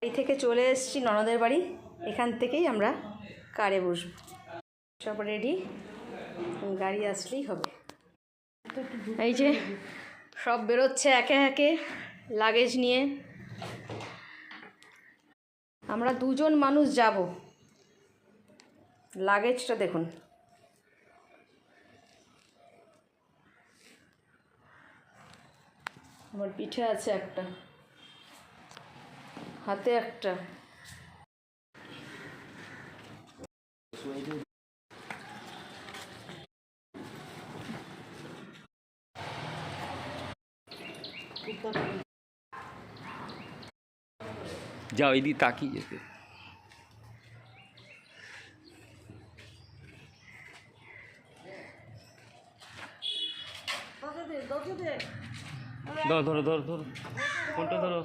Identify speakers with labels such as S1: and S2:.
S1: বাড়ি থেকে চলে এসেছি ননদের বাড়ি, এখান থেকেই আমরা কারে বসবো। সব রেডি, গাড়ি আসলেই হবে। এই যে সব বেরোচ্ছে একে একে লাগেজ নিয়ে। আমরা দুজন মানুষ যাব, লাগেজটা দেখুন। আমার পিঠে আছে একটা, হাতে একটা।
S2: যাও এদিকে তাকিয়ে যেতে। ধরো ধরো ধরো ধরো, ফোনটা ধরো।